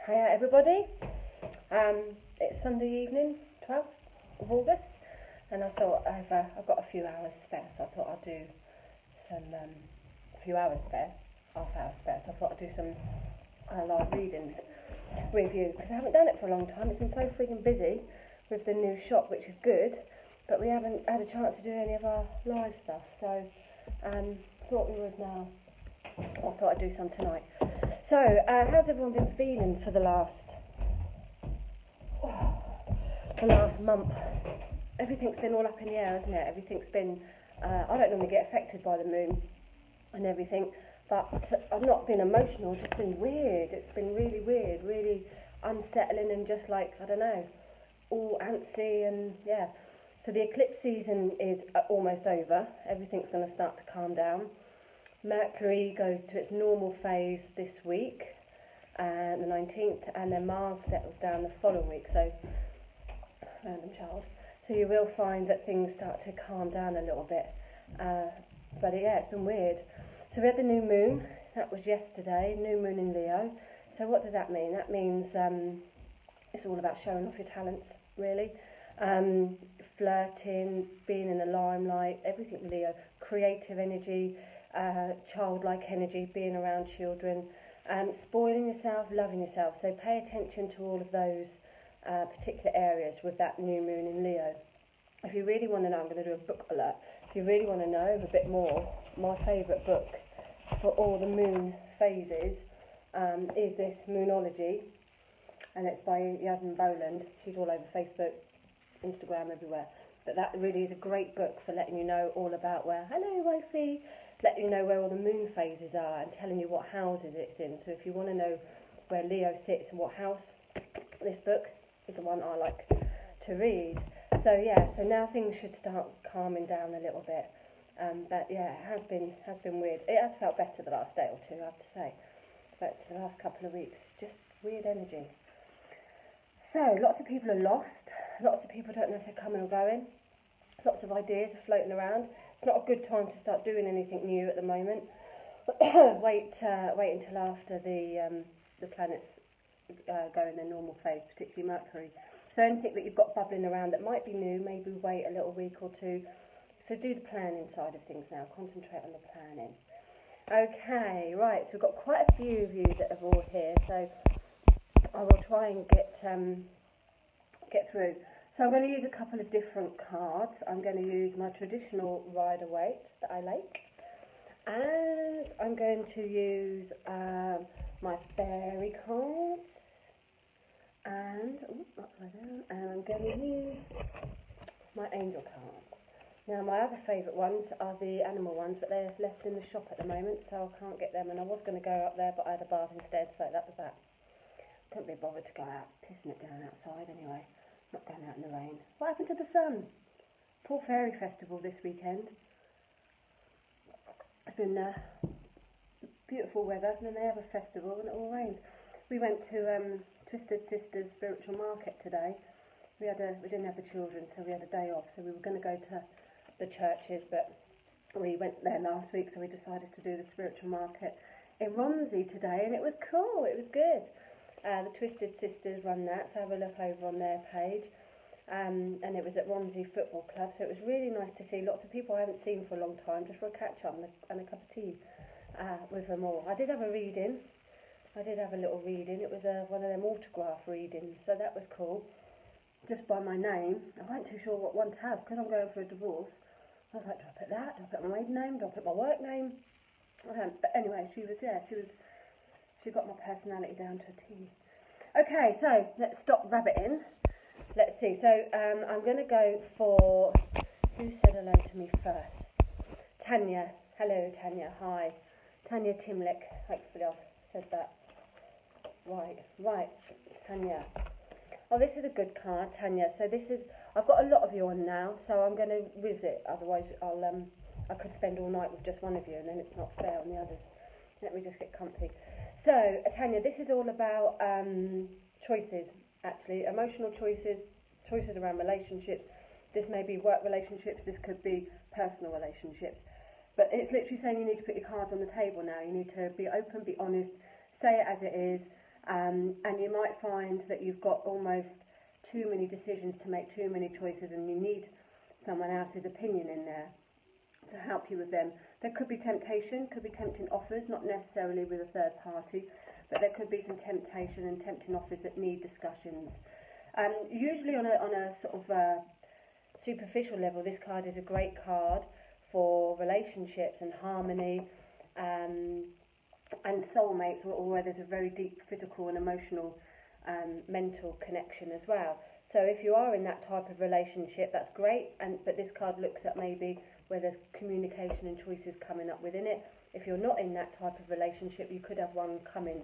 Hiya everybody, it's Sunday evening, 12th of August, and I thought I've got a few hours spare, so I thought I'd do some, a few hours spare, half hour spare, so I thought I'd do some live readings with you, because I haven't done it for a long time. It's been so freaking busy with the new shop, which is good, but we haven't had a chance to do any of our live stuff, so thought we would now. I thought I'd do some tonight. So, how's everyone been feeling for the last month? Everything's been all up in the air, hasn't it? Everything's been, I don't normally get affected by the moon and everything, but I've not been emotional, just been weird. It's been really weird, really unsettling, and just like, I don't know, all antsy, and yeah. So the eclipse season is almost over. Everything's going to start to calm down. Mercury goes to its normal phase this week, the 19th, and then Mars settles down the following week, so random child. So you will find that things start to calm down a little bit, but yeah, it's been weird. So we had the new moon, that was yesterday, new moon in Leo. So what does that mean? That means it's all about showing off your talents, really. Flirting, being in the limelight, everything Leo, creative energy, childlike energy, being around children, spoiling yourself, loving yourself. So pay attention to all of those particular areas with that new moon in Leo. If you really want to know, I'm going to do a book alert. If you really want to know a bit more, my favourite book for all the moon phases is this Moonology, and it's by Yasmin Boland. She's all over Facebook, Instagram, everywhere. But that really is a great book for letting you know all about where, hello wifey, letting you know where all the moon phases are and telling you what houses it's in. So if you want to know where Leo sits and what house, this book is the one I like to read. So yeah, so now things should start calming down a little bit. But yeah, it has been weird. It has felt better the last day or two, I have to say. But the last couple of weeks, just weird energy. So lots of people are lost. Lots of people don't know if they're coming or going. Lots of ideas are floating around. It's not a good time to start doing anything new at the moment. Wait until after the planets go in their normal phase, particularly Mercury. So anything that you've got bubbling around that might be new, maybe wait a little week or two. So do the planning side of things now. Concentrate on the planning. Okay, right. So we've got quite a few of you that are all here. So I will try and get through. So I'm going to use a couple of different cards. I'm going to use my traditional Rider-Waite that I like, and I'm going to use my fairy cards, and I'm going to use my angel cards. Now my other favourite ones are the animal ones, but they're left in the shop at the moment, so I can't get them, and I was going to go up there, but I had a bath instead, so that was that. Couldn't be bothered to go out, pissing it down outside anyway. Not going out in the rain. What happened to the sun? Poor fairy festival this weekend. It's been beautiful weather, and then they have a festival and it all rained. We went to Twisted Sisters Spiritual Market today. We didn't have the children, so we had a day off. So we were going to go to the churches, but we went there last week, so we decided to do the spiritual market in Romsey today, and it was cool. It was good. The Twisted Sisters run that, so have a look over on their page. And it was at Romsey Football Club, so it was really nice to see lots of people I haven't seen for a long time, just for a catch-up and a cup of tea with them all. I did have a reading. I did have a little reading. It was one of them autograph readings, so that was cool. Just by my name. I wasn't too sure what one to have, because I'm going for a divorce. I was like, do I put that? Do I put my maiden name? Do I put my work name? But anyway, she got my personality down to a T. Okay, so let's stop rabbiting. Let's see. So I'm going to go for, who said hello to me first? Tanya. Hello, Tanya. Hi. Tanya Timlick. Hopefully I've said that right. Tanya. Oh, this is a good card, Tanya. So this is, I've got a lot of you on now, so I'm going to whiz it. Otherwise, I could spend all night with just one of you, and then it's not fair on the others. Let me just get comfy. So, Tanya, this is all about choices, actually, emotional choices, choices around relationships. This may be work relationships, this could be personal relationships. But it's literally saying you need to put your cards on the table now. You need to be open, be honest, say it as it is, And you might find that you've got almost too many decisions to make, too many choices, and you need someone else's opinion in there to help you with them. There could be temptation, could be tempting offers, not necessarily with a third party, but there could be some temptation and tempting offers that need discussions. Usually on a sort of superficial level, this card is a great card for relationships and harmony, and soulmates, or where there's a very deep physical and emotional mental connection as well. So if you are in that type of relationship, that's great, but this card looks at maybe where there's communication and choices coming up within it. If you're not in that type of relationship, you could have one coming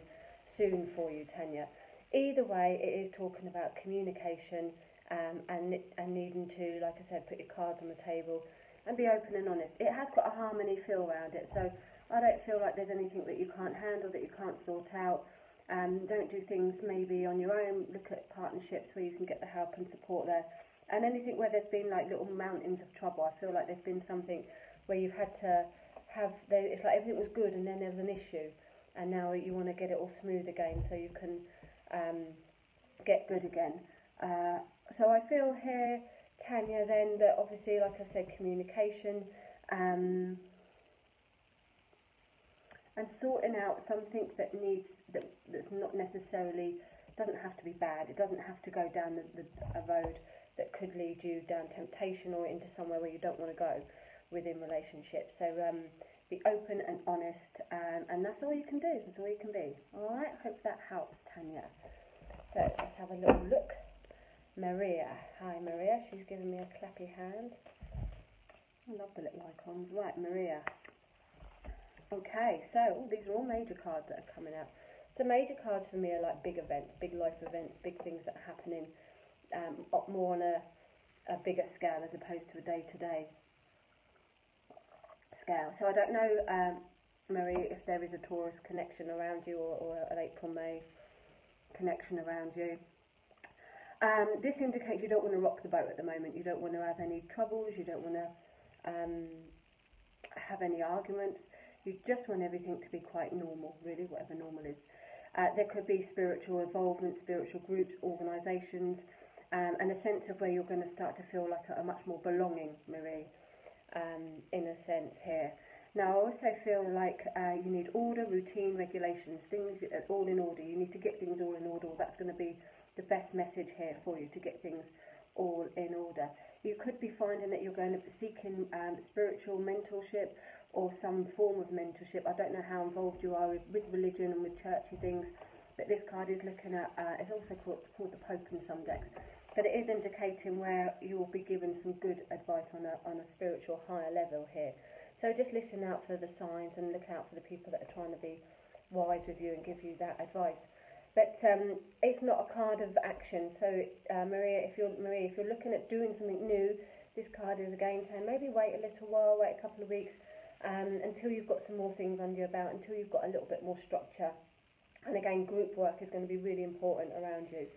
soon for you, Tanya. Either way, it is talking about communication, and needing to, like I said, put your cards on the table and be open and honest. It has got a harmony feel around it, so I don't feel like there's anything that you can't handle, that you can't sort out. Don't do things maybe on your own. Look at partnerships where you can get the help and support there. And anything where there's been like little mountains of trouble, I feel like there's been something where you've had to it's like everything was good and then there was an issue, and now you want to get it all smooth again so you can get good again. So I feel here, Tanya, then that obviously, like I said, communication, and sorting out something that's not necessarily, doesn't have to be bad. It doesn't have to go down a road that could lead you down temptation or into somewhere where you don't want to go within relationships. So be open and honest, and that's all you can do. That's all you can be. All right. Hope that helps, Tanya. So let's have a little look. Maria. Hi, Maria. She's giving me a clappy hand. I love the little icons. Right, Maria. Okay, so these are all major cards that are coming out. So major cards for me are like big events, big life events, big things that are happening, more on a bigger scale as opposed to a day-to-day scale. So I don't know, Maria, if there is a Taurus connection around you, or an April-May connection around you. This indicates you don't want to rock the boat at the moment. You don't want to have any troubles. You don't want to have any arguments. You just want everything to be quite normal, really, whatever normal is. There could be spiritual involvement, spiritual groups, organisations, and a sense of where you're going to start to feel like a much more belonging, Marie, in a sense here. Now, I also feel like you need order, routine, regulations, things all in order. You need to get things all in order. That's going to be the best message here for you, to get things all in order. You could be finding that you're going to be seeking spiritual mentorship or some form of mentorship. I don't know how involved you are with religion and with churchy things, but this card is looking at, it's also called the Pope in some decks, but it is indicating where you will be given some good advice on a spiritual higher level here. So just listen out for the signs and look out for the people that are trying to be wise with you and give you that advice. But it's not a card of action. So Maria, if you're looking at doing something new, this card is again saying maybe wait a little while, wait a couple of weeks, until you've got some more things under your belt, until you've got a little bit more structure. And again, group work is going to be really important around you,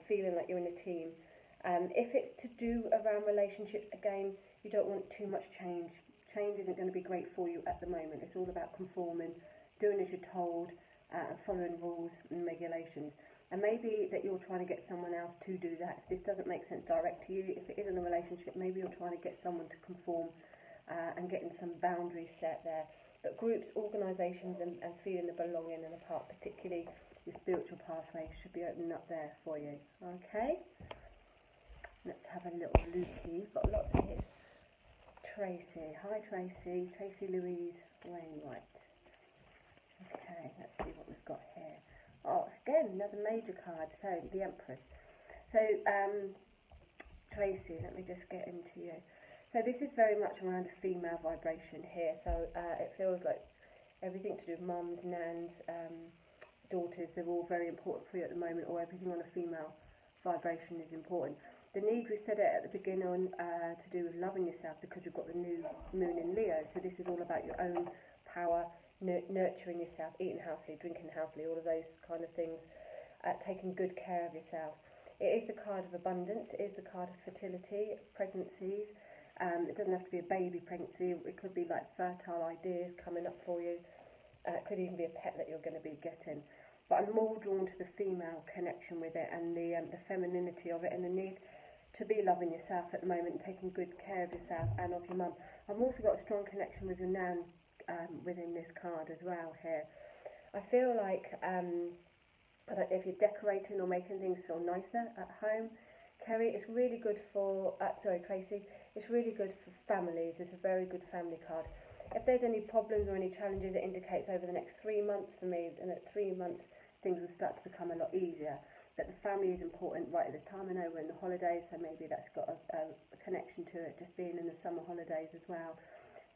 feeling like you're in a team. If it's to do around relationships, again, you don't want too much change. Change isn't going to be great for you at the moment. It's all about conforming, doing as you're told, following rules and regulations. And maybe that you're trying to get someone else to do that. If this doesn't make sense direct to you, if it isn't a relationship, maybe you're trying to get someone to conform and getting some boundaries set there. But groups, organisations and feeling the belonging and the part, particularly your spiritual pathway, should be opening up there for you. Okay? Let's have a little look here. We've got lots of hits. Tracy. Hi, Tracy. Tracy Louise Wainwright. Okay, let's see what we've got here. Oh, again, another major card. So, the Empress. So, Tracy, let me just get into you. So, this is very much around a female vibration here. So, it feels like everything to do with mums, nans, daughters, they're all very important for you at the moment, or everything on a female vibration is important. The need, we said it at the beginning, to do with loving yourself, because you've got the new moon in Leo. So, this is all about your own power, nurturing yourself, eating healthily, drinking healthily, all of those kind of things, taking good care of yourself. It is the card of abundance, it is the card of fertility, pregnancies. It doesn't have to be a baby pregnancy, it could be like fertile ideas coming up for you. It could even be a pet that you're going to be getting. but I'm more drawn to the female connection with it and the femininity of it and the need to be loving yourself at the moment and taking good care of yourself and of your mum. I've also got a strong connection with your nan within this card as well here. I feel like I don't know if you're decorating or making things feel nicer at home, Kerry, it's really good for, Tracy, it's really good for families. It's a very good family card. If there's any problems or any challenges, it indicates over the next 3 months for me, and at 3 months things will start to become a lot easier. That the family is important right at this time. I know we're in the holidays, so maybe that's got a connection to it, just being in the summer holidays as well.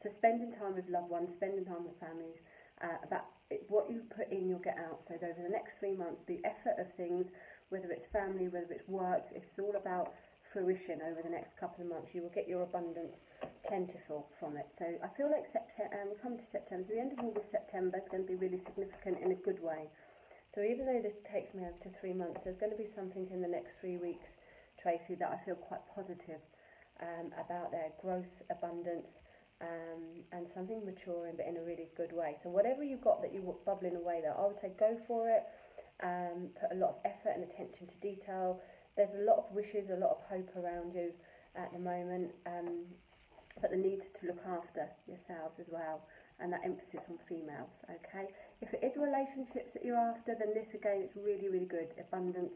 So spending time with loved ones, spending time with families, what you put in, you'll get out. So over the next 3 months, the effort of things, whether it's family, whether it's work, it's all about fruition over the next couple of months. You will get your abundance plentiful from it. So I feel like we're coming to September. So the end of August, September is going to be really significant in a good way. So even though this takes me up to 3 months, there's going to be something in the next 3 weeks, Tracy, that I feel quite positive about their growth, abundance, and something maturing, but in a really good way. So whatever you've got that you're bubbling away there, I would say go for it. Put a lot of effort and attention to detail. There's a lot of wishes, a lot of hope around you at the moment, but the need to look after yourselves as well, and that emphasis on females, okay? If it is relationships that you're after, then this again is really, really good. Abundance,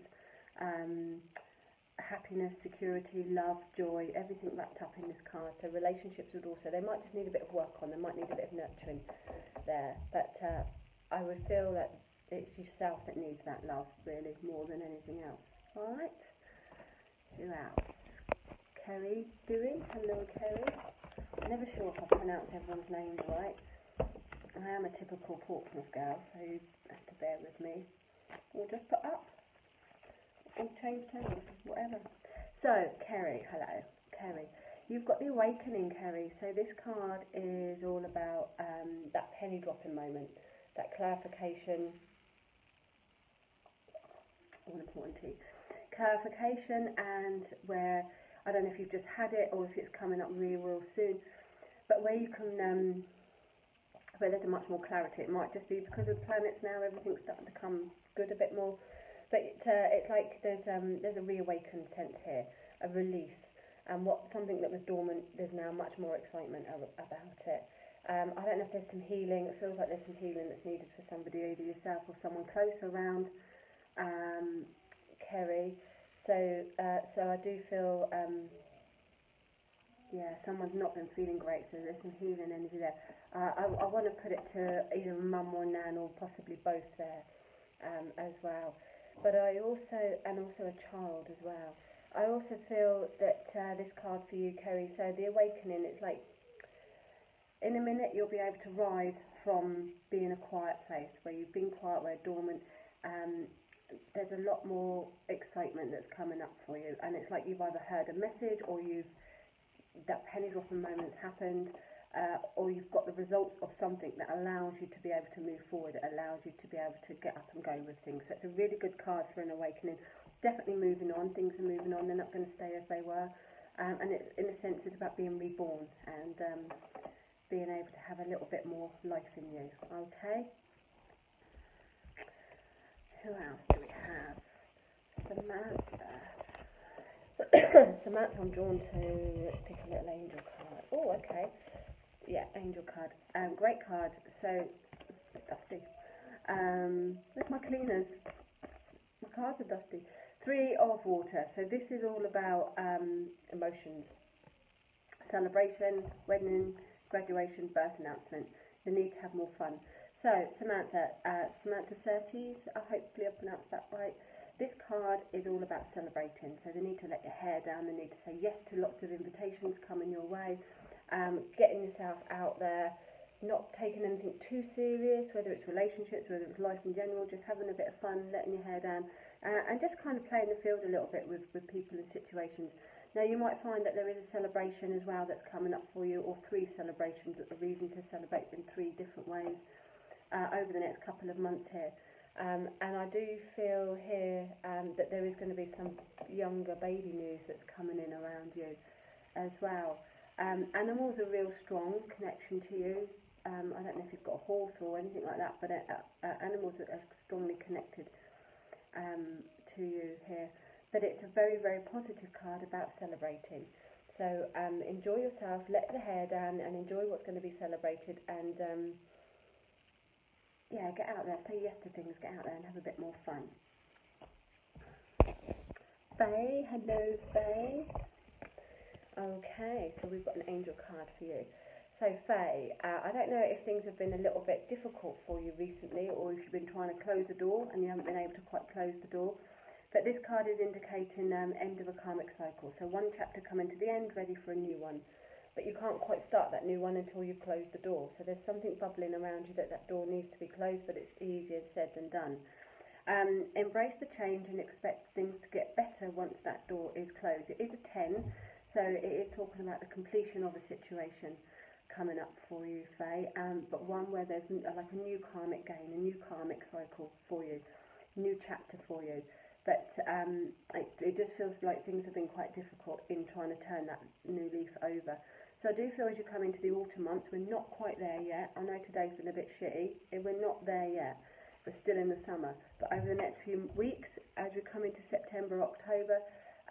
happiness, security, love, joy, everything wrapped up in this card. So relationships would also, they might just need a bit of work on, they might need a bit of nurturing there, but I would feel that it's yourself that needs that love, really, more than anything else. Alright? Who else? Kerry Dewey. Hello, Kerry. I'm never sure if I pronounce everyone's names right. I am a typical Portsmouth girl, so you have to bear with me. Or just put up. Or change tones, whatever. So, Kerry, hello. Kerry. You've got the Awakening, Kerry. So this card is all about that penny dropping moment, that clarification, all important tea. Clarification, and where, I don't know if you've just had it or if it's coming up really real soon, but where you can, where there's a much more clarity. It might just be because of the planets now, everything's starting to come good a bit more, but it's like there's a reawakened sense here, a release, and something that was dormant, there's now much more excitement about it. I don't know if there's some healing. It feels like there's some healing that's needed for somebody, either yourself or someone close around Kerry. So I do feel, someone's not been feeling great, so there's some healing energy there. I want to put it to either mum or nan, or possibly both there as well. But I also a child as well. I also feel that this card for you, Kerry, so the Awakening, it's like, in a minute you'll be able to rise from being a quiet place, where you've been quiet, where dormant. There's a lot more excitement that's coming up for you, and it's like you've either heard a message, or that penny dropping moment's happened, or you've got the results of something that allows you to be able to move forward, it allows you to be able to get up and go with things. So it's a really good card for an awakening. Definitely moving on, things are moving on, they're not going to stay as they were, and it, in a sense, it's about being reborn and being able to have a little bit more life in you, okay? Who else do we have? Samantha. Samantha, I'm drawn to, let's pick a little angel card. Oh, okay. Yeah, angel card. Great card. So, it's a bit dusty. Where's my cleaners? My cards are dusty. 3 of Water. So this is all about emotions. Celebration, wedding, graduation, birth announcement. The need to have more fun. So, Samantha Surtees, hopefully I pronounced that right. This card is all about celebrating, so they need to let your hair down, they need to say yes to lots of invitations coming your way, getting yourself out there, not taking anything too serious, whether it's relationships, whether it's life in general, just having a bit of fun, letting your hair down, and just kind of playing the field a little bit with people and situations. Now you might find that there is a celebration as well that's coming up for you, or 3 celebrations, a reason to celebrate in 3 different ways over the next couple of months here. And I do feel here that there is going to be some younger baby news that's coming in around you as well. Animals are real strong connection to you. I don't know if you've got a horse or anything like that, but animals that are strongly connected to you here. But it's a very, very positive card about celebrating. So enjoy yourself, let the hair down and enjoy what's going to be celebrated, and yeah, get out there, say yes to things, get out there and have a bit more fun. Faye, hello Faye. Okay, so we've got an angel card for you. So Faye, I don't know if things have been a little bit difficult for you recently, or if you've been trying to close the door and you haven't been able to quite close the door. But this card is indicating end of a karmic cycle. So one chapter coming to the end, ready for a new one. But you can't quite start that new one until you've closed the door. So there's something bubbling around you that door needs to be closed, but it's easier said than done. Embrace the change and expect things to get better once that door is closed. It is a 10, so it is talking about the completion of a situation coming up for you, Faye, but one where there's like a new karmic gain, a new karmic cycle for you, new chapter for you. But it just feels like things have been quite difficult in trying to turn that new leaf over. So I do feel as you come into the autumn months, we're not quite there yet. I know today's been a bit shitty. We're not there yet. We're still in the summer. But over the next few weeks, as we come into September, October,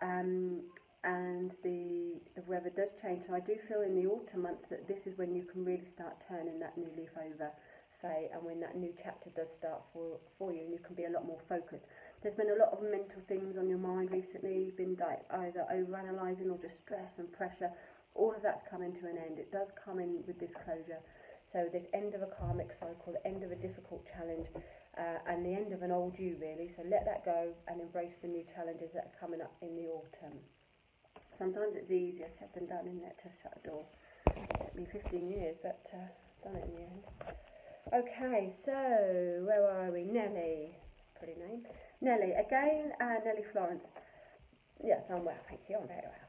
and the weather does change. So I do feel in the autumn months that this is when you can really start turning that new leaf over, Faye, and when that new chapter does start for you, and you can be a lot more focused. There's been a lot of mental things on your mind recently. You've been like either overanalyzing or just stress and pressure. All of that's coming to an end. It does come in with this closure. So this end of a karmic cycle, the end of a difficult challenge, and the end of an old you, really. So let that go and embrace the new challenges that are coming up in the autumn. Sometimes it's easier said than done, isn't it, to shut a door. It took me 15 years, but done it in the end. Okay, so where are we? Nelly. Pretty name. Nelly, again, Nelly Florence. Yes, I'm well, thank you, I'm very well.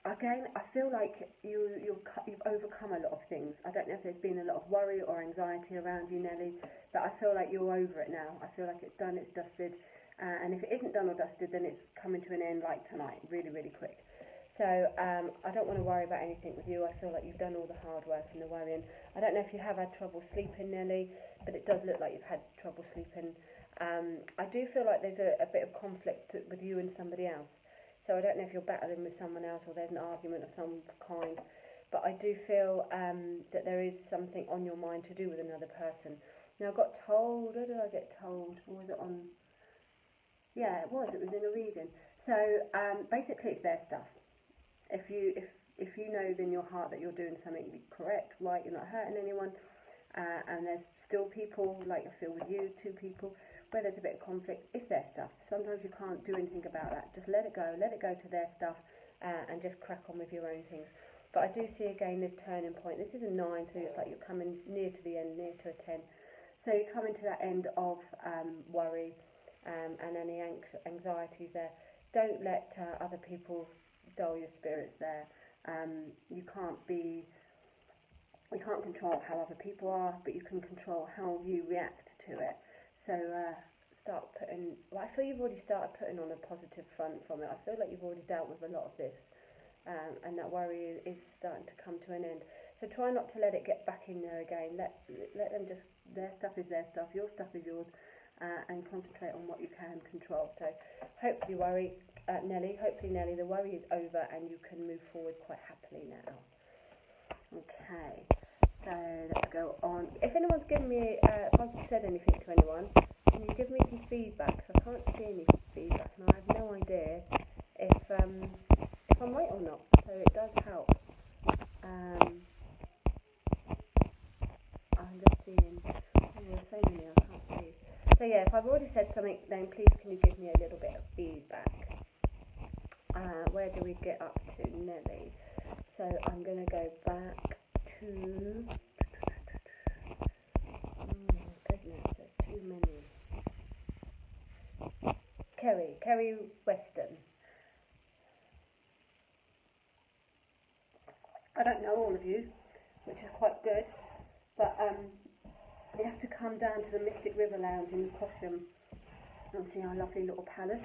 Again, I feel like you've overcome a lot of things. I don't know if there's been a lot of worry or anxiety around you, Nelly, but I feel like you're over it now. I feel like it's done, it's dusted, and if it isn't done or dusted, then it's coming to an end like tonight, really, really quick. So I don't want to worry about anything with you. I feel like you've done all the hard work and the worrying. I don't know if you have had trouble sleeping, Nelly, but it does look like you've had trouble sleeping. I do feel like there's a bit of conflict with you and somebody else. So I don't know if you're battling with someone else or there's an argument of some kind. But I do feel that there is something on your mind to do with another person. Now I got told, where did I get told? Or was it on? Yeah, it was in a reading. So basically it's their stuff. If you know in your heart that you're doing something correct, right, you're not hurting anyone, and there's still people, like I feel with you, two people, where there's a bit of conflict, it's their stuff. Sometimes you can't do anything about that. Just let it go to their stuff, and just crack on with your own things. But I do see again this turning point. This is a 9, so it's like you're coming near to the end, near to a 10. So you're coming to that end of worry and any anxieties there. Don't let other people dull your spirits there. You can't control how other people are, but you can control how you react to it. So start putting, well, I feel you've already started putting on a positive front from it. I feel like you've already dealt with a lot of this, and that worry is starting to come to an end. So try not to let it get back in there again. Let them just, their stuff is their stuff, your stuff is yours, and concentrate on what you can control. So hopefully Nelly, the worry is over and you can move forward quite happily now. Okay, so let's go on. If anyone's given me, if I've said anything to anyone, can you give me some feedback? Because I can't see any feedback and I have no idea if I'm right or not. So it does help. I'm just seeing, there's so many I can't see. So yeah, if I've already said something, then please can you give me a little bit of feedback. Where do we get up to, Nelly? So I'm going to go back to... Oh my goodness, there's too many. Kerry Weston. I don't know all of you, which is quite good, but you have to come down to the Mystic River Lounge in Cosham and see our lovely little palace.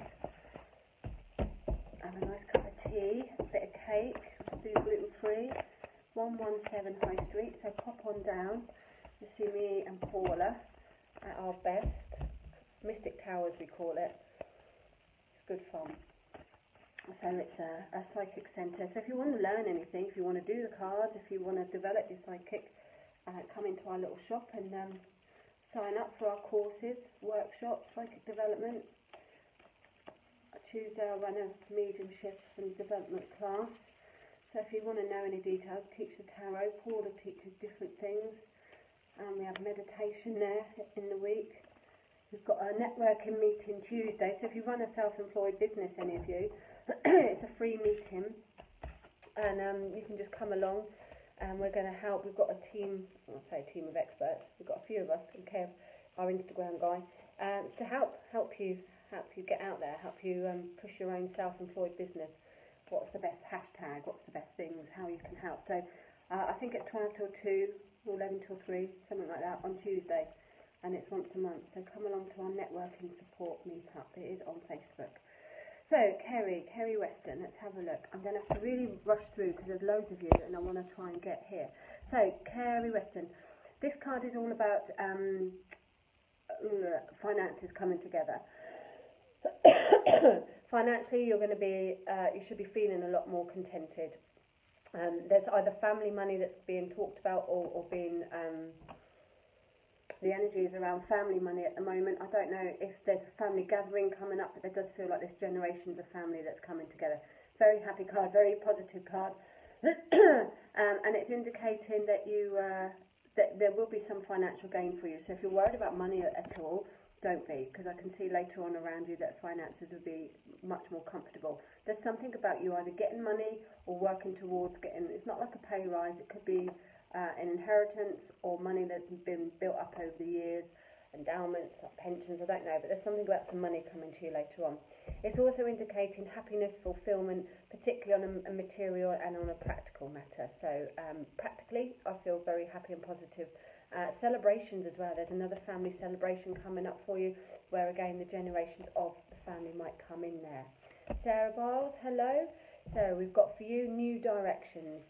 Have a nice cup of tea, a bit of cake, do gluten-free. 117 High Street, so pop on down to see me and Paula at our best. Mystic Towers we call it. It's good fun. So it's a psychic centre. So if you want to learn anything, if you want to do the cards, if you want to develop your psychic, come into our little shop and sign up for our courses, workshops, psychic development. Tuesday I'll run a mediumship and development class. So if you want to know any details, teach the tarot. Paula teaches different things. We have meditation there in the week. We've got a networking meeting Tuesday. So if you run a self-employed business, any of you, it's a free meeting, and you can just come along, and we're going to help. We've got a team, I'll say a team of experts. We've got a few of us, and Kev, our Instagram guy, to help you get out there, help you push your own self-employed business. What's the best hashtag? What's the best things? How you can help? So I think at 12 till 2 or 11 till 3, something like that, on Tuesday, and it's once a month. So come along to our networking support meetup. It is on Facebook. So, Kerry Weston, let's have a look. I'm going to have to really rush through because there's loads of you and I want to try and get here. So, Kerry Weston, this card is all about finances coming together. Financially, you're going to be, you should be feeling a lot more contented. There's either family money that's being talked about or being... the energy is around family money at the moment. I don't know if there's a family gathering coming up, but there does feel like there's generations of family that's coming together. Very happy card, very positive card. And it's indicating that that there will be some financial gain for you. So if you're worried about money at all, don't be, because I can see later on around you that finances will be much more comfortable. There's something about you either getting money or working towards getting, it's not like a pay rise, it could be an inheritance or money that's been built up over the years, endowments, pensions, I don't know, but there's something about some money coming to you later on. It's also indicating happiness, fulfillment, particularly on a material and on a practical matter. So practically, I feel very happy and positive. Celebrations as well. There's another family celebration coming up for you, where again the generations of the family might come in there. Sarah Biles, hello. So we've got for you new directions.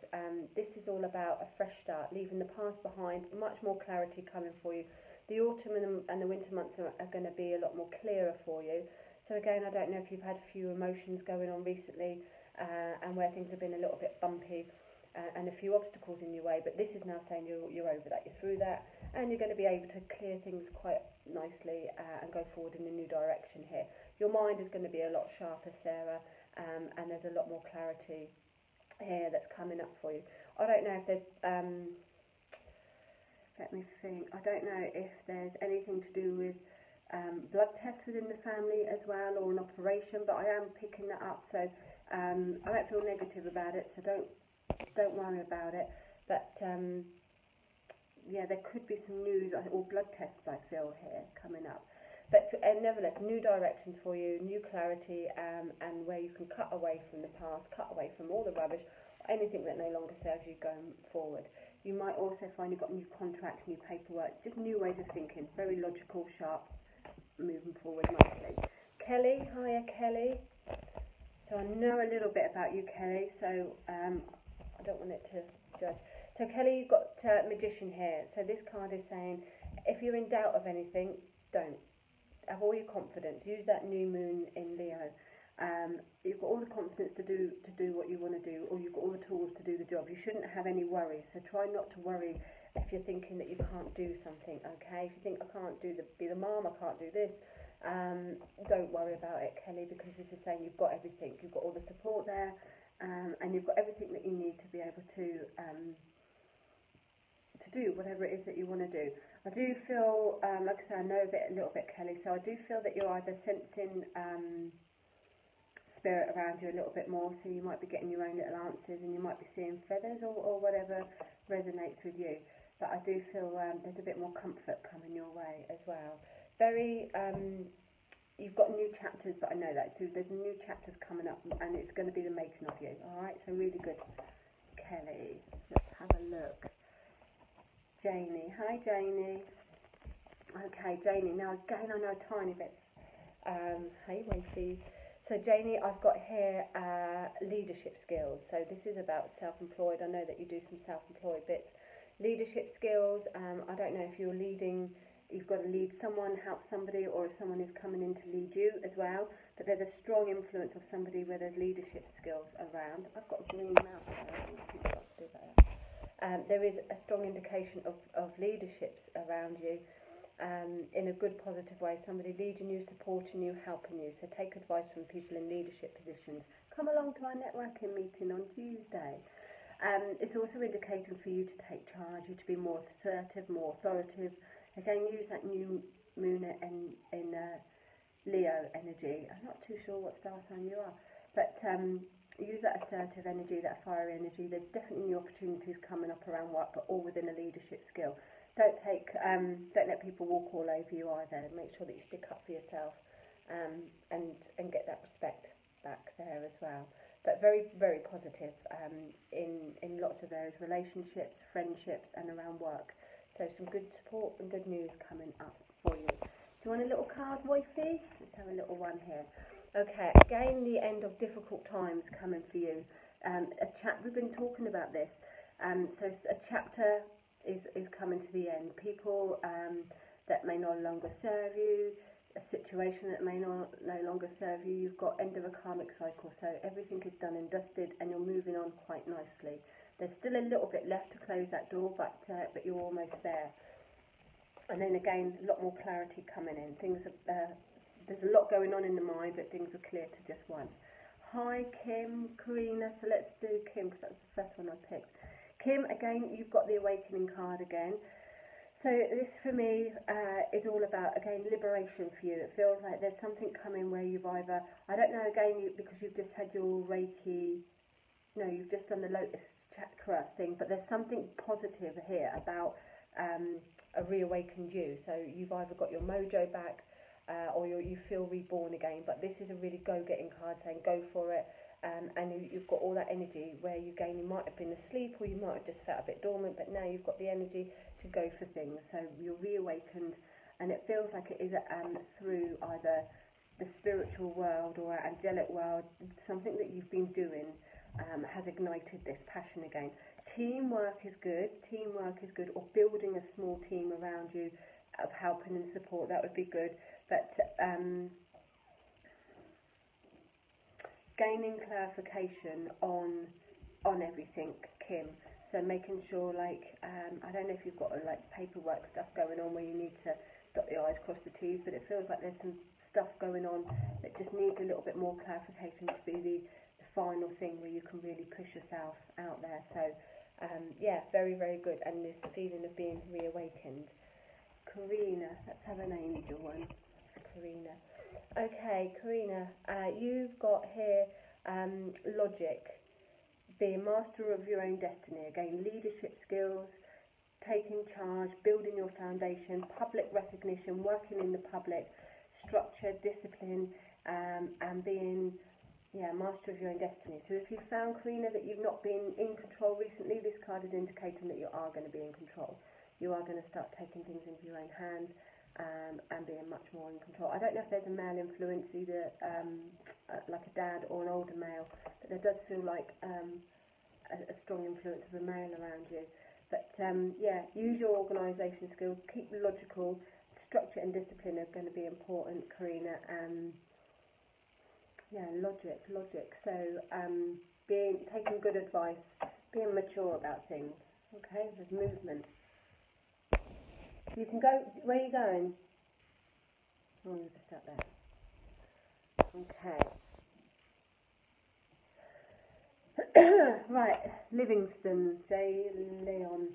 This is all about a fresh start, leaving the past behind, much more clarity coming for you. The autumn and the winter months are going to be a lot more clearer for you. So again, I don't know if you've had a few emotions going on recently and where things have been a little bit bumpy and a few obstacles in your way, but this is now saying you're over that, you're through that, and you're going to be able to clear things quite nicely and go forward in a new direction here. Your mind is going to be a lot sharper, Sarah, and there's a lot more clarity here that's coming up for you. I don't know if there's, let me think, I don't know if there's anything to do with blood tests within the family as well, or an operation, but I am picking that up, so I don't feel negative about it, so don't worry about it. But yeah, there could be some news or blood tests I feel here coming up. But nevertheless, new directions for you, new clarity, and where you can cut away from the past, cut away from all the rubbish, anything that no longer serves you going forward. You might also find you've got new contracts, new paperwork, just new ways of thinking, very logical, sharp, moving forward nicely. Kelly, hiya Kelly. So I know a little bit about you, Kelly, so I don't want it to judge. So Kelly, you've got Magician here. So this card is saying, if you're in doubt of anything, don't. Have all your confidence. Use that new moon in Leo. You've got all the confidence to do what you want to do, or you've got all the tools to do the job. You shouldn't have any worries. So try not to worry if you're thinking that you can't do something. Okay, if you think I can't be the mom, I can't do this. Don't worry about it, Kelly, because this is saying you've got everything. You've got all the support there, and you've got everything that you need to be able to do whatever it is that you want to do. I do feel, like I say, I know a little bit, Kelly, so I do feel that you're either sensing spirit around you a little bit more, so you might be getting your own little answers, and you might be seeing feathers or whatever resonates with you. But I do feel there's a bit more comfort coming your way as well. Very, you've got new chapters, but I know that too. There's new chapters coming up, and it's going to be the making of you. All right, so really good, Kelly. Let's have a look. Janie, hi Janie. Okay, Janie. Now again, I know a tiny bit. Hey, Wayfie. So Janie, I've got here leadership skills. So this is about self-employed. I know that you do some self-employed bits. Leadership skills. I don't know if you're leading, you've got to lead someone, help somebody, or if someone is coming in to lead you as well. But there's a strong influence of somebody where there's leadership skills around. I've got a green mouse there. There is a strong indication of leaderships around you. In a good positive way, somebody leading you, supporting you, helping you. So take advice from people in leadership positions. Come along to our networking meeting on Tuesday. It's also indicating for you to take charge, you to be more assertive, more authoritative. Again, use that new moon in Leo energy. I'm not too sure what star sign you are, but use that assertive energy, that fiery energy. There's definitely new opportunities coming up around work, but all within a leadership skill. Don't let people walk all over you either. Make sure that you stick up for yourself and get that respect back there as well. But very, very positive in lots of areas, relationships, friendships, and around work. So some good support and good news coming up for you. Do you want a little card, wifey? Let's have a little one here. Okay, again, the end of difficult times coming for you. We've been talking about this. So a chapter is coming to the end. People that may no longer serve you, a situation that may no longer serve you. You've got end of a karmic cycle, so everything is done and dusted, and you're moving on quite nicely. There's still a little bit left to close that door, but you're almost there. And then again, a lot more clarity coming in. There's a lot going on in the mind, but things are clear to just one. Hi, Kim, Karina. So let's do Kim, because that's the first one I picked. Kim, again, you've got the Awakening card again. So this for me is all about, again, liberation for you. It feels like there's something coming where you've either, I don't know, again, because you've just had your Reiki, no, you've just done the Lotus Chakra thing, but there's something positive here about a reawakened you. So you've either got your mojo back or you feel reborn again, but this is a really go-getting card saying go for it. And you've got all that energy where you might have been asleep or you might have just felt a bit dormant, but now you've got the energy to go for things. So you're reawakened, and it feels like it is through either the spiritual world or angelic world. Something that you've been doing has ignited this passion again. Teamwork is good, or building a small team around you of helping and support, that would be good. But gaining clarification on everything, Kim. So making sure, like, I don't know if you've got like paperwork stuff going on where you need to dot the I's, cross the T's, but it feels like there's some stuff going on that just needs a little bit more clarification to be the final thing where you can really push yourself out there. So yeah, very, very good. And this feeling of being reawakened. Karina, let's have an angel one. Karina. Okay, Karina, you've got here logic, being master of your own destiny. Again, leadership skills, taking charge, building your foundation, public recognition, working in the public, structure, discipline, and being master of your own destiny. So if you found, Karina, that you've not been in control recently, this card is indicating that you are going to be in control. You are going to start taking things into your own hands. And being much more in control. I don't know if there's a male influence, either like a dad or an older male, but there does feel like a strong influence of a male around you. But yeah, use your organisation skills, keep logical, structure and discipline are going to be important, Karina. Yeah, logic. So taking good advice, being mature about things. Okay, there's movement. You can go, where are you going? Oh, you're just up there. Okay. Right, Livingston, J. Leon.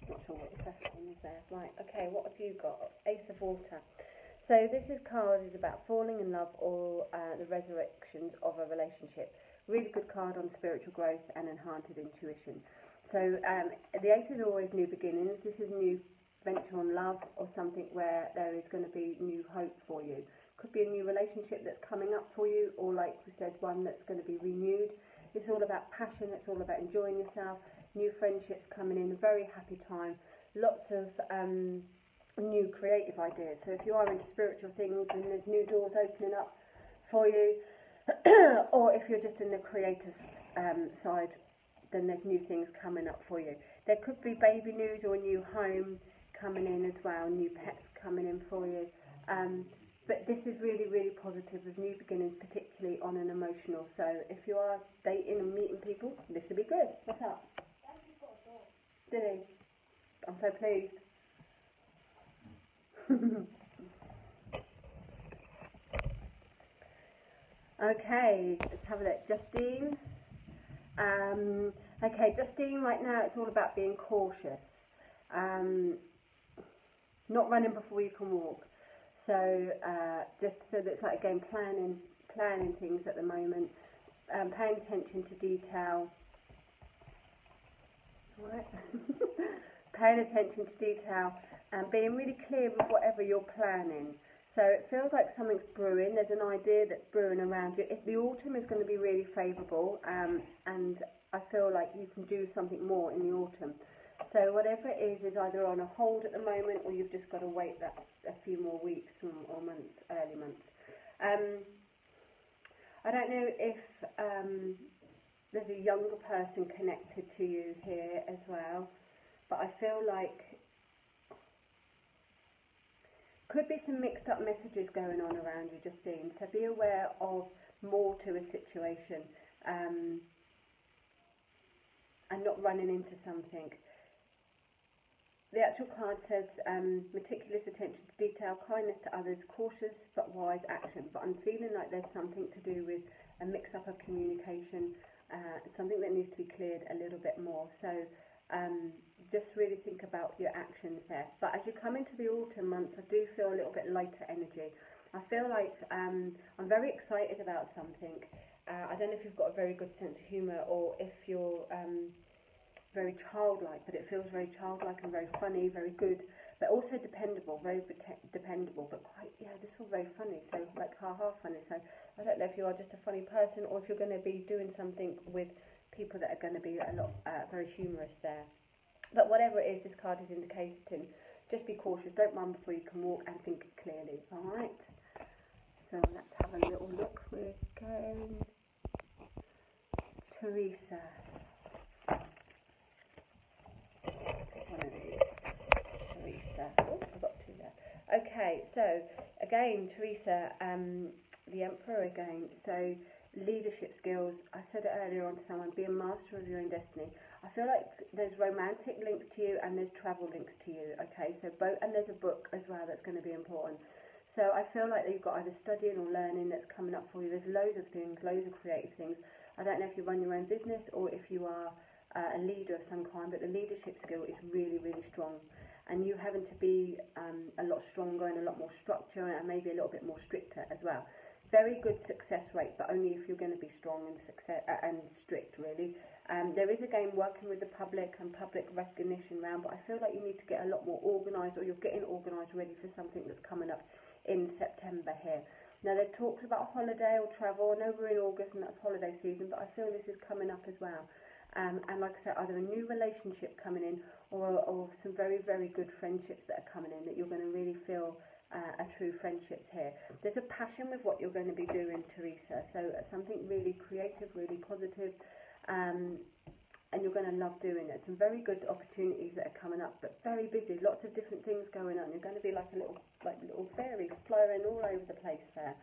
Not sure what the first name is there. Right, okay, what have you got? Ace of Water. So this card is about falling in love or the resurrections of a relationship. Really good card on spiritual growth and enhanced intuition. So the Ace is always new beginnings. This is new venture on love or something where there is going to be new hope for you. Could be a new relationship that's coming up for you, or like we said, one that's going to be renewed. It's all about passion. It's all about enjoying yourself. New friendships coming in. A very happy time. Lots of new creative ideas. So if you are into spiritual things and there's new doors opening up for you. Or if you're just in the creative side, then there's new things coming up for you. There could be baby news or a new home coming in as well, new pets coming in for you. But this is really, really positive with new beginnings, particularly on an emotional. So if you are dating and meeting people, this will be good. What's up? Did he? I'm so pleased. Okay, let's have a look. Justine. Okay, Justine, right now it's all about being cautious. Not running before you can walk. So just so that's like, again, planning things at the moment, paying attention to detail. Right. Paying attention to detail and being really clear with whatever you're planning. So it feels like something's brewing. There's an idea that's brewing around you. If the autumn is going to be really favourable, and I feel like you can do something more in the autumn. So whatever it is either on a hold at the moment, or you've just got to wait that a few more weeks or months, early months. I don't know if there's a younger person connected to you here as well, but I feel like could be some mixed up messages going on around you, Justine. So be aware of more to a situation and not running into something. The actual card says meticulous attention to detail, kindness to others, cautious but wise action. But I'm feeling like there's something to do with a mix-up of communication, something that needs to be cleared a little bit more. So just really think about your actions there. But as you come into the autumn months, I do feel a little bit lighter energy. I feel like I'm very excited about something. I don't know if you've got a very good sense of humour or if you're very childlike, but it feels very childlike and very funny, very good, but also dependable, very dependable, but quite, yeah, I just feel very funny, so like ha-ha funny. So I don't know if you are just a funny person or if you're going to be doing something with people that are going to be a lot very humorous there. But whatever it is this card is indicating, just be cautious, don't run before you can walk, and think clearly. Alright, so let's have a little look. We're going Teresa. One of these. Teresa. Oh, I've got two there. Okay, so again, Teresa, the Emperor again. So leadership skills. I said it earlier on to someone, be a master of your own destiny. I feel like there's romantic links to you and there's travel links to you. Okay, so both, and there's a book as well that's going to be important. So I feel like you've got either studying or learning that's coming up for you. There's loads of things, loads of creative things. I don't know if you run your own business or if you are a leader of some kind, but the leadership skill is really, really strong. And you having to be a lot stronger and a lot more structure and maybe a little bit more stricter as well. Very good success rate, but only if you're going to be strong and strict, really. There is again working with the public and public recognition round, but I feel like you need to get a lot more organised, or you're getting organised ready for something that's coming up in September here. Now there's talks about holiday or travel. I know we're in August and that's holiday season, but I feel this is coming up as well. And like I said, either a new relationship coming in or some very, very good friendships that are coming in that you're going to really feel a true friendships here. There's a passion with what you're going to be doing, Teresa. So something really creative, really positive, and you're going to love doing it. Some very good opportunities that are coming up, but very busy. Lots of different things going on. You're going to be like a little fairy flying all over the place there.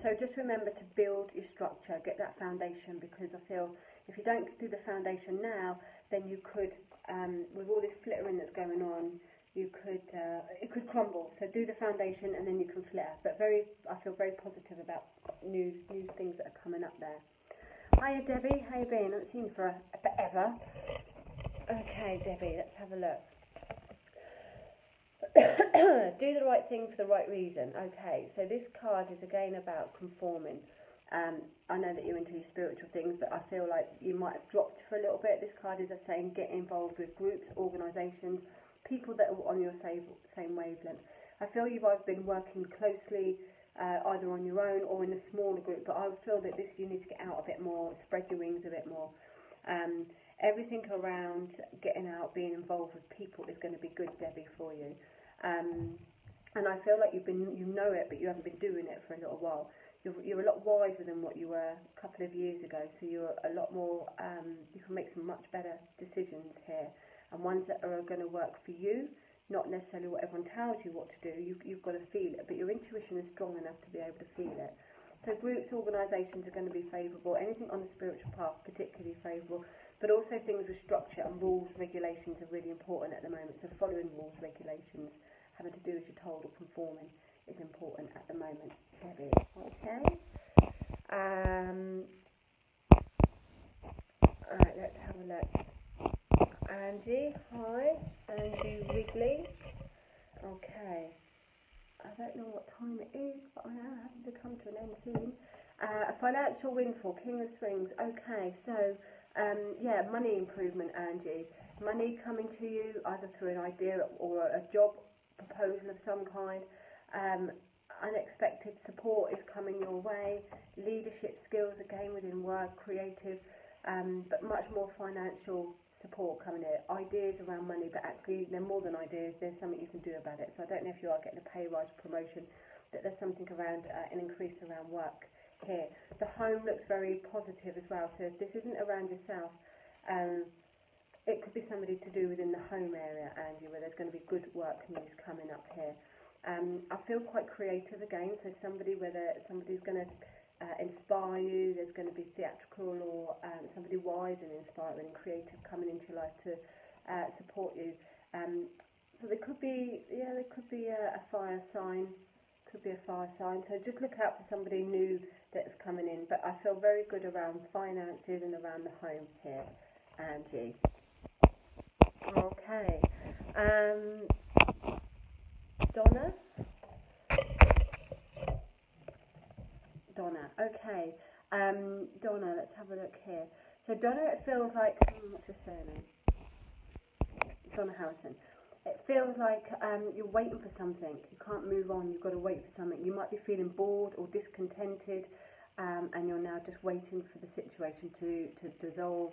So just remember to build your structure, get that foundation, because I feel if you don't do the foundation now, then you could, with all this flittering that's going on, it could crumble. So do the foundation and then you can flitter. But I feel very positive about new things that are coming up there. Hiya Debbie, how you been? I haven't seen you for forever. Okay Debbie, let's have a look. Do the right thing for the right reason. Okay, so this card is again about conforming. I know that you're into your spiritual things, but I feel like you might have dropped for a little bit. This card is saying get involved with groups, organisations, people that are on your same wavelength. I feel you've either been working closely either on your own or in a smaller group, but I feel that you need to get out a bit more, spread your wings a bit more. Everything around getting out, being involved with people is going to be good, Debbie, for you. And I feel like you know it, but you haven't been doing it for a little while. you're a lot wiser than what you were a couple of years ago. So you're a lot more, you can make some much better decisions here, and ones that are going to work for you, not necessarily what everyone tells you what to do. You've got to feel it, but your intuition is strong enough to be able to feel it. So groups, organisations are going to be favourable. Anything on the spiritual path, particularly favourable. But also things with structure and rules, regulations are really important at the moment. So following rules, regulations, having to do as you're told or conforming is important at the moment. Okay. Alright, let's have a look. Angie, hi. Angie Wrigley. Okay. I don't know what time it is, but I am having to come to an end soon. A financial windfall, King of Swings. Okay, so, yeah, money improvement, Angie. Money coming to you either through an idea or a job proposal of some kind. Unexpected support is coming your way. Leadership skills, again, within work, creative, but much more financial support coming in. Ideas around money, but actually they're more than ideas, there's something you can do about it. So I don't know if you are getting a pay rise, promotion, that there's something around an increase around work here. The home looks very positive as well, so if this isn't around yourself, it could be somebody to do within the home area, Angie, where there's going to be good work news coming up here. I feel quite creative again, so somebody's going to inspire you. There's going to be theatrical or somebody wise and inspiring and creative coming into your life to support you. So there could be a fire sign. So just look out for somebody new that's coming in. But I feel very good around finances and around the home here, Angie. Okay. Donna, okay. Donna, let's have a look here. So Donna, it feels like, what's her surname? Donna Harrison. It feels like you're waiting for something. You can't move on, you've got to wait for something. You might be feeling bored or discontented, and you're now just waiting for the situation to dissolve,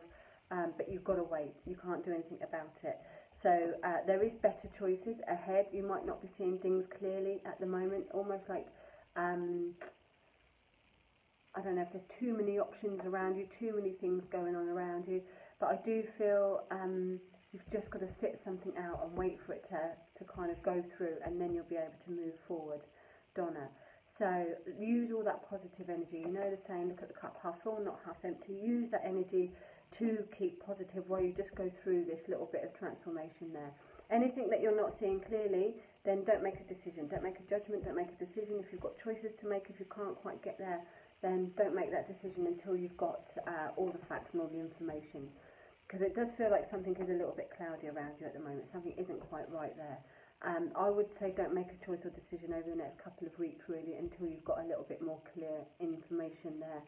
but you've got to wait. You can't do anything about it. So there is better choices ahead. You might not be seeing things clearly at the moment, almost like, I don't know if there's too many options around you, too many things going on around you, but I do feel you've just got to sit something out and wait for it to kind of go through, and then you'll be able to move forward, Donna. So use all that positive energy. You know the saying, look at the cup half full, not half empty. Use that energy to keep positive while you just go through this little bit of transformation there. Anything that you're not seeing clearly, then don't make a decision. Don't make a judgment, don't make a decision. If you've got choices to make, if you can't quite get there, then don't make that decision until you've got all the facts and all the information. Because it does feel like something is a little bit cloudy around you at the moment. Something isn't quite right there. I would say don't make a choice or decision over the next couple of weeks, really, until you've got a little bit more clear information there.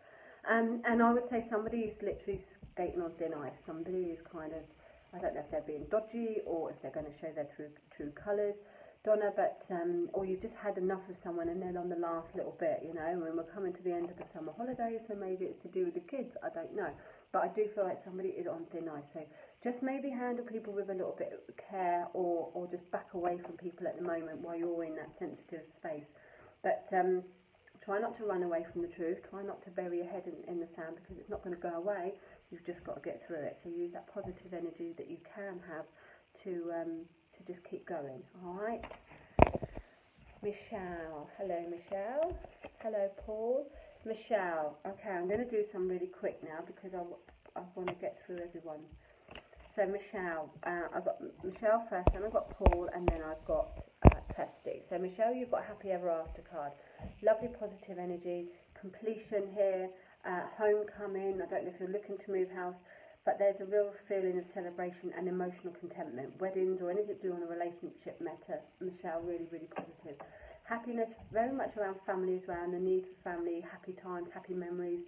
And I would say somebody is literally skating on thin ice. Somebody is kind of, I don't know if they're being dodgy or if they're going to show their true colours, Donna, but or you've just had enough of someone and then on the last little bit, you know, when we're coming to the end of the summer holidays, so maybe it's to do with the kids, I don't know. But I do feel like somebody is on thin ice, so just maybe handle people with a little bit of care, or just back away from people at the moment while you're in that sensitive space. But try not to run away from the truth, try not to bury your head in the sand, because it's not going to go away. You've just got to get through it. So use that positive energy that you can have to just keep going. Alright, Michelle. Hello, Michelle. Hello, Paul. Michelle. Okay, I'm going to do some really quick now because I want to get through everyone. So Michelle, I've got Michelle first, then I've got Paul, and then I've got Kirsty. So Michelle, you've got Happy Ever After card. Lovely positive energy, completion here, homecoming. I don't know if you're looking to move house, but there's a real feeling of celebration and emotional contentment. Weddings or anything to do on a relationship matter, Michelle, really, really positive. Happiness, very much around family as well, and the need for family, happy times, happy memories,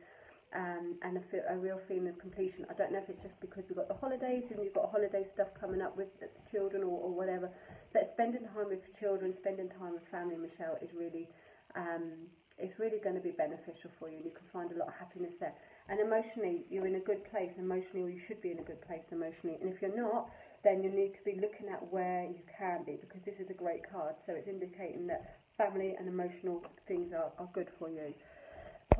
and a real feeling of completion. I don't know if it's just because we've got the holidays and you've got holiday stuff coming up with the children or whatever, but spending time with children, spending time with family, Michelle, is really it's really going to be beneficial for you, and you can find a lot of happiness there. And emotionally, you're in a good place emotionally, or you should be in a good place emotionally. And if you're not, then you need to be looking at where you can be, because this is a great card. So it's indicating that family and emotional things are good for you.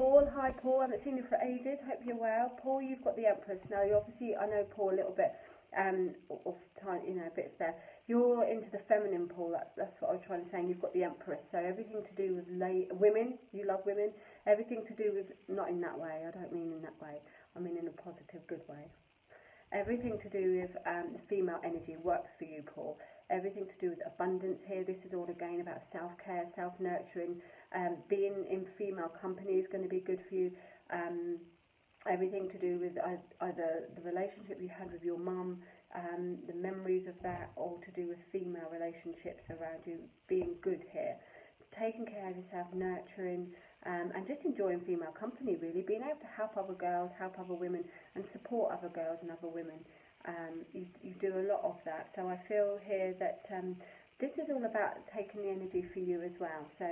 Paul, hi Paul, I haven't seen you for ages, hope you're well. Paul, you've got the Empress now. You obviously, I know Paul a little bit, of time, you know, bits there. You're into the feminine, Paul, that's what I was trying to say, and you've got the Empress, so everything to do with women, you love women, everything to do with, not in that way, I don't mean in that way, I mean in a positive, good way. Everything to do with the female energy works for you, Paul. Everything to do with abundance here. This is all again about self-care, self-nurturing. Being in female company is going to be good for you. Everything to do with either the relationship you had with your mum, the memories of that, or to do with female relationships around you being good here. Taking care of yourself, nurturing, and just enjoying female company, really. Being able to help other girls, help other women, and support other girls and other women. You do a lot of that. So I feel here that this is all about taking the energy for you as well. So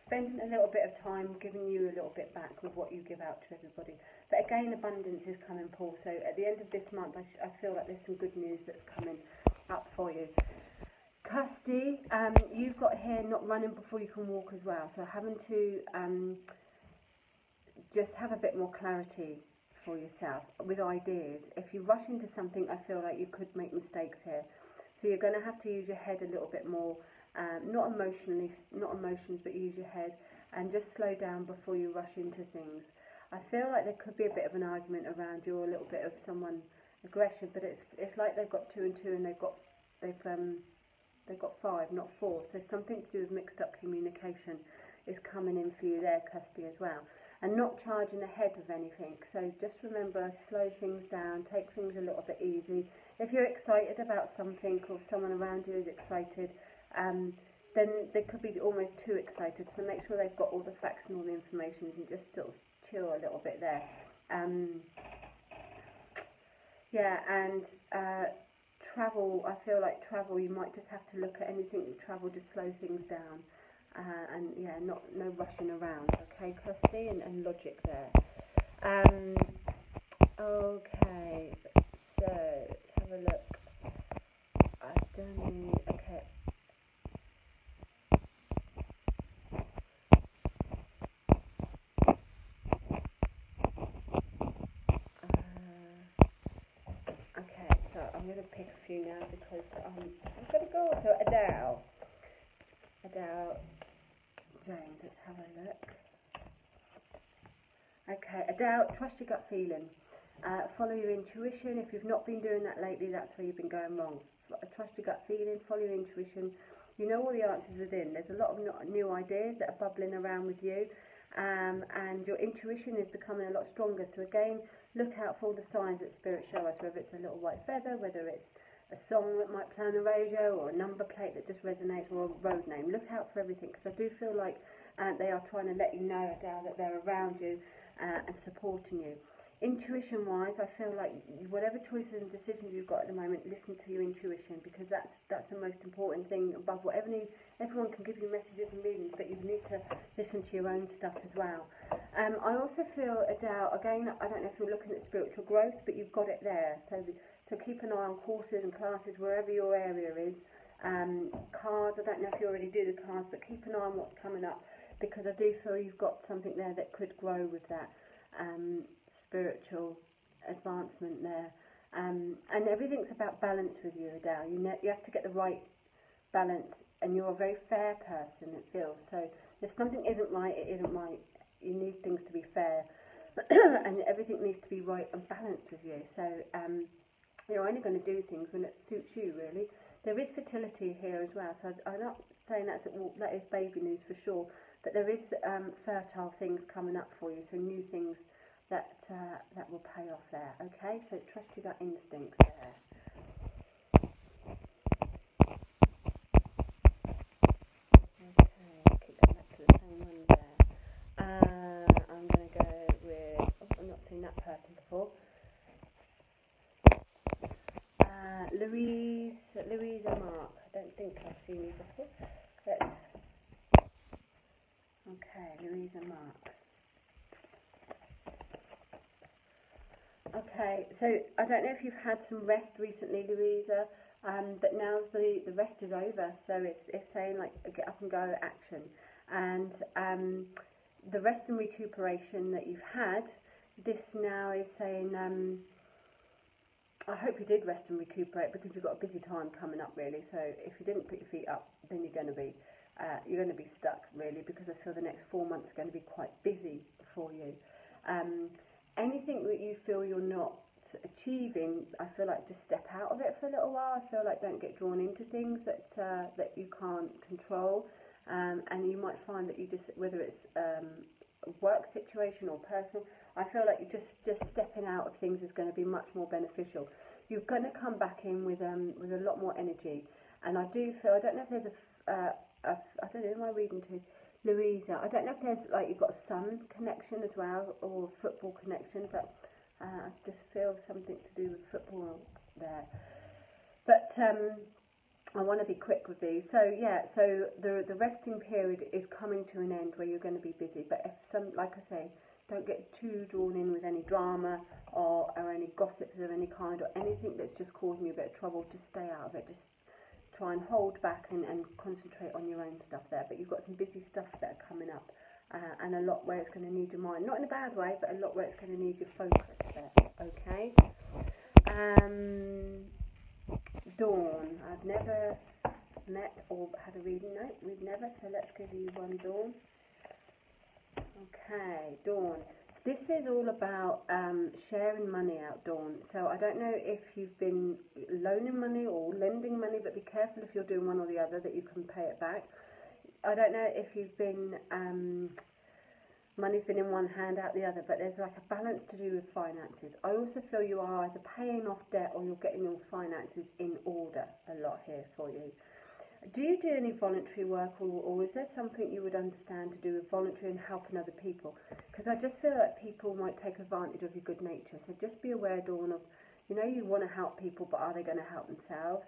spending a little bit of time giving you a little bit back with what you give out to everybody. But again, abundance is coming, Paul. So at the end of this month, I feel like there's some good news that's coming up for you. Kirsty, you've got here not running before you can walk as well. So having to just have a bit more clarity for yourself with ideas. If you rush into something, I feel like you could make mistakes here. So you're going to have to use your head a little bit more, not emotions, but use your head and just slow down before you rush into things. I feel like there could be a bit of an argument around you, or a little bit of someone aggression, but it's like they've got 2 and 2 and they've got 5, not 4. So something to do with mixed up communication is coming in for you there, Kirsty, as well. And not charging ahead of anything. So just remember, slow things down, take things a little bit easy. If you're excited about something, or someone around you is excited, then they could be almost too excited. So make sure they've got all the facts and all the information, and just sort of chill a little bit there. Travel, I feel like travel, you might just have to look at anything with travel, just slow things down. No rushing around, okay, Kirsty, and logic there. Okay, so let's have a look. Okay. Okay, so I'm going to pick a few now because I've got to go. So Adele James, let's have a look. Okay, Adele, trust your gut feeling. Follow your intuition. If you've not been doing that lately, that's where you've been going wrong. Trust your gut feeling, follow your intuition. You know all the answers within. There's a lot of new ideas that are bubbling around with you, and your intuition is becoming a lot stronger. So again, look out for all the signs that Spirit show us, whether it's a little white feather, whether it's a song that might play on the radio, or a number plate that just resonates, or a road name. Look out for everything, because I do feel like they are trying to let you know, Adele, that they're around you and supporting you. Intuition-wise, I feel like whatever choices and decisions you've got at the moment, listen to your intuition, because that's the most important thing above whatever needs. Everyone can give you messages and readings, but you need to listen to your own stuff as well. I also feel, Adele, again, I don't know if you're looking at spiritual growth, but you've got it there. So keep an eye on courses and classes wherever your area is. Cards, I don't know if you already do the cards, but keep an eye on what's coming up, because I do feel you've got something there that could grow with that spiritual advancement there. And everything's about balance with you, Adele. You have to get the right balance, and you're a very fair person, it feels. So if something isn't right, it isn't right. You need things to be fair, and everything needs to be right and balanced with you. So you're only going to do things when it suits you, really. There is fertility here as well, so I'm not saying that is baby news for sure, but there is fertile things coming up for you, so new things that will pay off there, okay? So trust your gut instincts there. Okay, keep going back to the same one there. I'm going to go with, I've not seen that person before. Louisa Mark. I don't think I've seen you before. Okay, Louisa Mark. Okay, so I don't know if you've had some rest recently, Louisa, but now the rest is over. So it's saying like get up and go, action, and the rest and recuperation that you've had, this now is saying, I hope you did rest and recuperate, because you've got a busy time coming up, really. So if you didn't put your feet up, then you're going to be stuck, really, because I feel the next 4 months are going to be quite busy for you. Anything that you feel you're not achieving, I feel like just step out of it for a little while. I feel like don't get drawn into things that you can't control, and you might find that you just, whether it's a work situation or personal, I feel like you just stepping out of things is going to be much more beneficial. You're going to come back in with a lot more energy, and I do feel, I don't know if there's I don't know, who am I reading to? Louisa. I don't know if there's, like, you've got a sun connection as well, or a football connection, but I just feel something to do with football there. But I want to be quick with these. So yeah, so the resting period is coming to an end where you're going to be busy. But if like I say, don't get too drawn in with any drama or any gossips of any kind, or anything that's just causing you a bit of trouble. Just stay out of it. Just try and hold back and concentrate on your own stuff there. But you've got some busy stuff that are coming up, and a lot where it's going to need your mind, not in a bad way, but a lot where it's going to need your focus there. Okay. Dawn. I've never met or had a reading. No, we've never. So let's give you one, Dawn. Okay, Dawn. This is all about sharing money out, Dawn. So I don't know if you've been loaning money or lending money, but be careful if you're doing one or the other that you can pay it back. I don't know if you've been, money's been in one hand out the other, but there's like a balance to do with finances. I also feel you are either paying off debt or you're getting your finances in order a lot here for you. Do you do any voluntary work, or is there something you would understand to do with voluntary and helping other people? Because I just feel like people might take advantage of your good nature. So just be aware, Dawn, of, you know, you want to help people, but are they going to help themselves?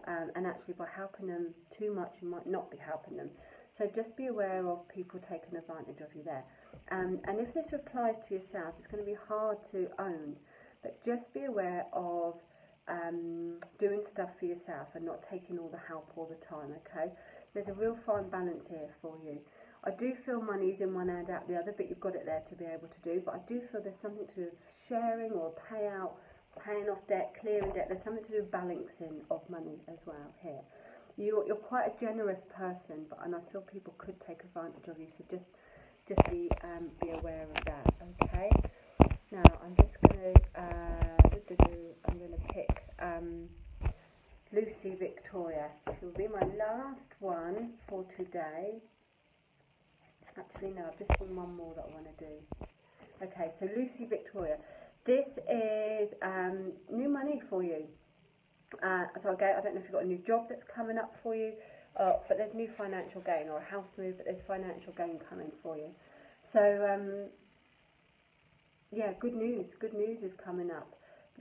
And actually by helping them too much, you might not be helping them. So just be aware of people taking advantage of you there. And if this applies to yourself, it's going to be hard to own, but just be aware of doing stuff for yourself and not taking all the help all the time, okay? There's a real fine balance here for you. I do feel money's in one hand out the other, but you've got it there to be able to do. But I do feel there's something to do with sharing or payout, paying off debt, clearing debt. There's something to do with balancing of money as well here. You're quite a generous person, and I feel people could take advantage of you, so just be aware of that, okay? Now, I'm just going to pick Lucy Victoria. She will be my last one for today. Actually, no, I've just got one more that I want to do. Okay, so Lucy Victoria. This is new money for you. So again, I don't know if you've got a new job that's coming up for you, but there's new financial gain, or a house move, but there's financial gain coming for you. So, yeah, good news is coming up.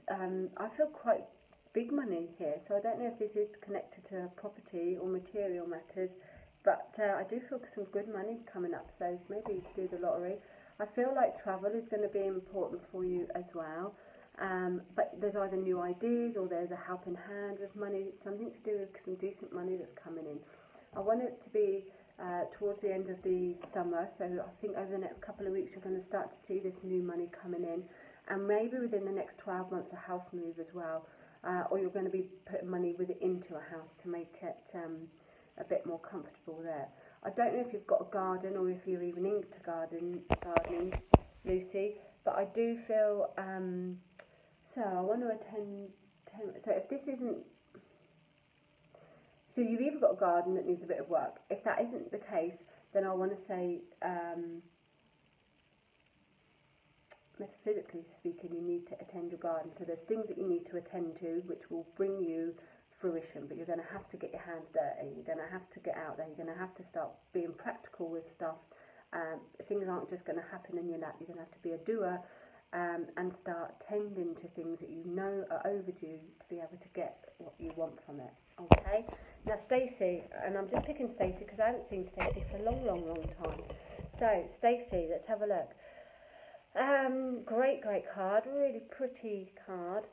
I feel quite big money here, so I don't know if this is connected to property or material matters, but I do feel some good money coming up, so maybe do the lottery. I feel like travel is going to be important for you as well, but there's either new ideas or there's a helping hand with money, something to do with some decent money that's coming in. I want it to be towards the end of the summer, so I think over the next couple of weeks you're going to start to see this new money coming in, and maybe within the next 12 months a house move as well, or you're going to be putting money into a house to make it a bit more comfortable there. I don't know if you've got a garden or if you're even into gardening, Lucy, but I do feel, so I want to attend, so if this isn't, so you've either got a garden that needs a bit of work. If that isn't the case, then I want to say, metaphysically speaking, you need to attend your garden. So there's things that you need to attend to which will bring you fruition, but you're going to have to get your hands dirty. You're going to have to get out there. You're going to have to start being practical with stuff. Things aren't just going to happen in your lap. You're going to have to be a doer and start tending to things that you know are overdue to be able to get what you want from it. Okay? Now Stacey, and I'm just picking Stacey because I haven't seen Stacey for a long time. So Stacey, let's have a look. Great card, really pretty card.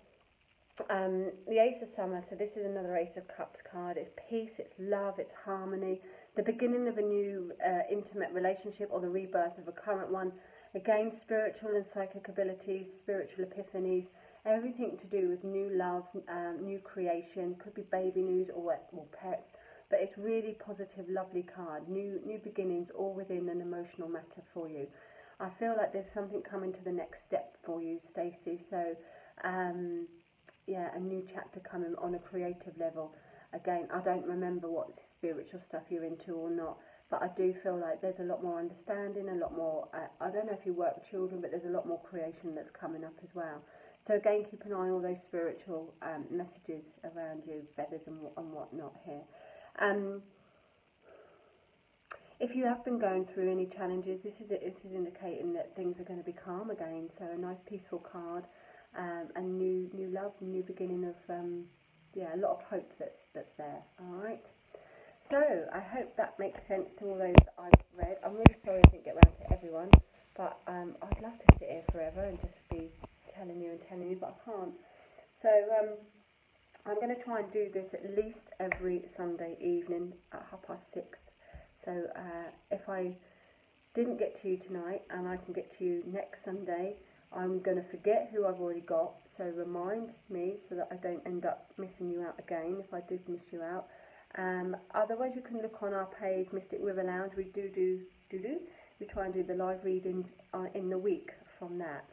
The Ace of Summer, so this is another Ace of Cups card. It's peace, it's love, it's harmony, the beginning of a new intimate relationship or the rebirth of a current one. Again, spiritual and psychic abilities, spiritual epiphanies, everything to do with new love, new creation, could be baby news or pets, but it's really positive, lovely card. New beginnings, all within an emotional matter for you. I feel like there's something coming to the next step for you, Stacey. So, yeah, a new chapter coming on a creative level. Again, I don't remember what spiritual stuff you're into or not, but I do feel like there's a lot more understanding, a lot more, I don't know if you work with children, but there's a lot more creation that's coming up as well. So again, keep an eye on all those spiritual messages around you, feathers and whatnot here. If you have been going through any challenges, this is indicating that things are going to be calm again. So a nice peaceful card, and new love, new beginning of a lot of hope that's there. All right. So I hope that makes sense to all those that I've read. I'm really sorry I didn't get round to everyone, but I'd love to sit here forever and just be telling you, but I can't. So I'm going to try and do this at least every Sunday evening at 6:30. So if I didn't get to you tonight and I can get to you next Sunday, I'm going to forget who I've already got. So remind me so that I don't end up missing you out again if I did miss you out. Otherwise, you can look on our page, Mystic River Lounge. We we try and do the live readings in the week from that.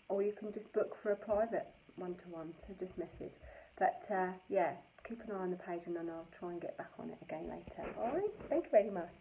Or you can just book for a private one-to-one, so just message. But yeah, keep an eye on the page and then I'll try and get back on it again later. Alright, thank you very much.